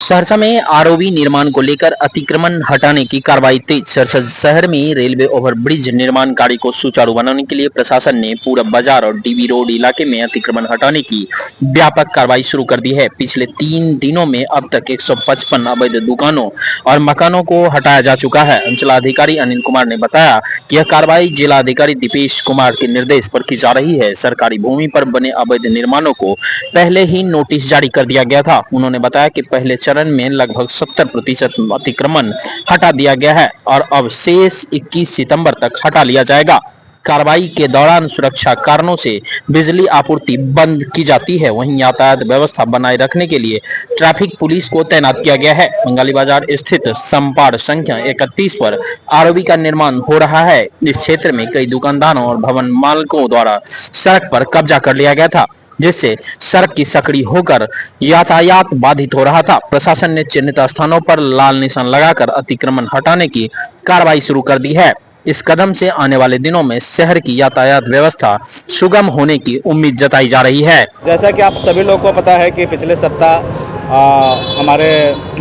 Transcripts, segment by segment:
सहरसा में आरओबी निर्माण को लेकर अतिक्रमण हटाने की कार्रवाई तेज। सहरसा शहर में रेलवे ओवरब्रिज निर्माण कार्य को सुचारू बनाने के लिए प्रशासन ने पूरब बाजार और डीबी रोड इलाके में अतिक्रमण हटाने की व्यापक कार्रवाई शुरू कर दी है। पिछले 3 दिनों में अब तक 155 अवैध दुकानों और मकानों को हटाया जा चुका है। अंचलाधिकारी अनिल कुमार ने बताया कि यह कार्रवाई जिलाधिकारी दीपेश कुमार के निर्देश पर की जा रही है। सरकारी भूमि पर बने अवैध निर्माणों को पहले ही नोटिस जारी कर दिया गया था। उन्होंने बताया कि पहले चरण में लगभग 70% अतिक्रमण हटा दिया गया है और अब शेष 21 सितंबर तक हटा लिया जाएगा। कार्रवाई के दौरान सुरक्षा कारणों से बिजली आपूर्ति बंद की जाती है। वहीं यातायात व्यवस्था बनाए रखने के लिए ट्रैफिक पुलिस को तैनात किया गया है। बंगाली बाजार स्थित संपाड़ संख्या 31 पर आरओबी का निर्माण हो रहा है। इस क्षेत्र में कई दुकानदारों और भवन मालिकों द्वारा सड़क पर कब्जा कर लिया गया था, जिससे सड़क की सकड़ी होकर यातायात बाधित हो रहा था। प्रशासन ने चिन्हित स्थानों पर लाल निशान लगाकर अतिक्रमण हटाने की कार्रवाई शुरू कर दी है। इस कदम से आने वाले दिनों में शहर की यातायात व्यवस्था सुगम होने की उम्मीद जताई जा रही है। जैसा कि आप सभी लोगों को पता है कि पिछले सप्ताह हमारे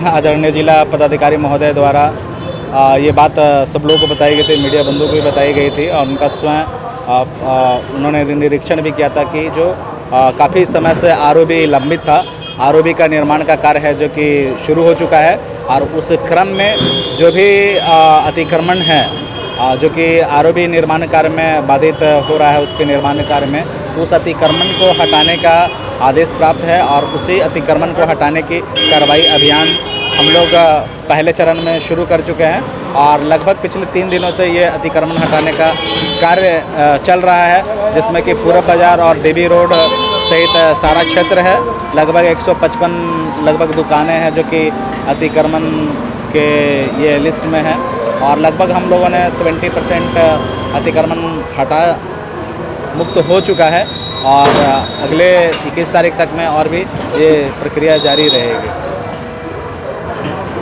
आदरणीय जिला पदाधिकारी महोदय द्वारा ये बात सब लोगों को बताई गई थी, मीडिया बंधुओं को भी बताई गई थी और उनका स्वयं उन्होंने निरीक्षण भी किया था कि जो काफ़ी समय से आरओबी लंबित था, आरओबी का निर्माण का कार्य है जो कि शुरू हो चुका है और उस क्रम में जो भी अतिक्रमण है जो कि आरओबी निर्माण कार्य में बाधित हो रहा है, उसके निर्माण कार्य में तो उस अतिक्रमण को हटाने का आदेश प्राप्त है और उसी अतिक्रमण को हटाने की कार्रवाई अभियान हम लोग पहले चरण में शुरू कर चुके हैं और लगभग पिछले 3 दिनों से ये अतिक्रमण हटाने का कार्य चल रहा है, जिसमें कि पूरब बाजार और डीबी रोड सहित सारा क्षेत्र है। लगभग 155 लगभग दुकानें हैं जो कि अतिक्रमण के ये लिस्ट में है और लगभग हम लोगों ने 70% अतिक्रमण हटा मुक्त हो चुका है और अगले 21 तारीख तक में और भी ये प्रक्रिया जारी रहेगी।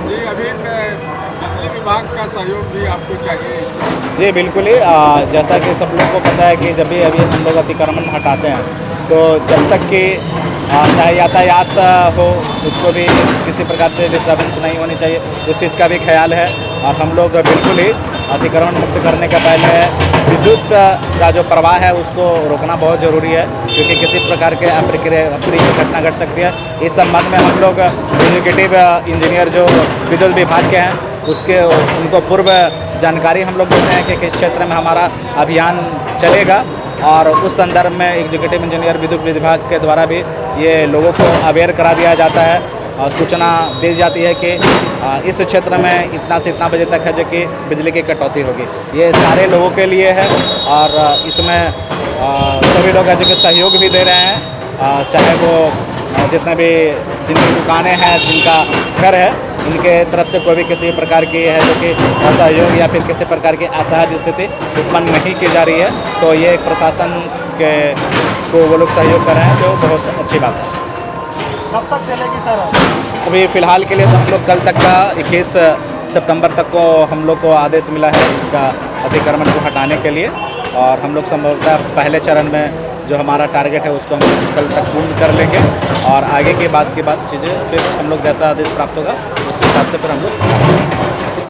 जी, अभी बिजली विभाग का सहयोग भी आपको चाहिए? जी बिल्कुल ही, जैसा कि सब लोगों को पता है कि जब भी अभी हम लोग अतिक्रमण हटाते हैं तो जब तक कि चाहे यातायात हो उसको भी किसी प्रकार से डिस्टर्बेंस नहीं होनी चाहिए, उस चीज़ का भी ख्याल है और हम लोग बिल्कुल ही अतिक्रमण मुक्त करने का पहले विद्युत का जो प्रवाह है उसको रोकना बहुत ज़रूरी है, क्योंकि किसी प्रकार के अप्रिय घटना घट सकती है। इस संबंध में हम लोग एग्जीक्यूटिव इंजीनियर जो विद्युत विभाग के हैं उसके उनको पूर्व जानकारी हम लोग देते हैं कि किस क्षेत्र में हमारा अभियान चलेगा और उस संदर्भ में एग्जीक्यूटिव इंजीनियर विद्युत विभाग के द्वारा भी ये लोगों को अवेयर करा दिया जाता है और सूचना दी जाती है कि इस क्षेत्र में इतना से इतना बजे तक है जो कि बिजली की कटौती होगी। ये सारे लोगों के लिए है और इसमें सभी लोग है जो कि सहयोग भी दे रहे हैं, चाहे वो जितने भी जिनकी दुकानें हैं, जिनका घर है, इनके तरफ से कोई भी किसी प्रकार की है जो कि असहयोग या फिर किसी प्रकार की असहज स्थिति उत्पन्न नहीं की जा रही है, तो ये एक प्रशासन के को वो लोग सहयोग कर रहे हैं जो बहुत अच्छी बात है। कब तक चलेगी सर? अभी फ़िलहाल के लिए तो हम लोग कल तक का 21 सितंबर तक को हम लोग को आदेश मिला है इसका अतिक्रमण को हटाने के लिए और हम लोग संभवतः पहले चरण में जो हमारा टारगेट है उसको हम कल तक पूर्ण कर लेंगे और आगे के बाद चीज़ें फिर हम लोग जैसा आदेश प्राप्त होगा उस हिसाब से फिर हम लोग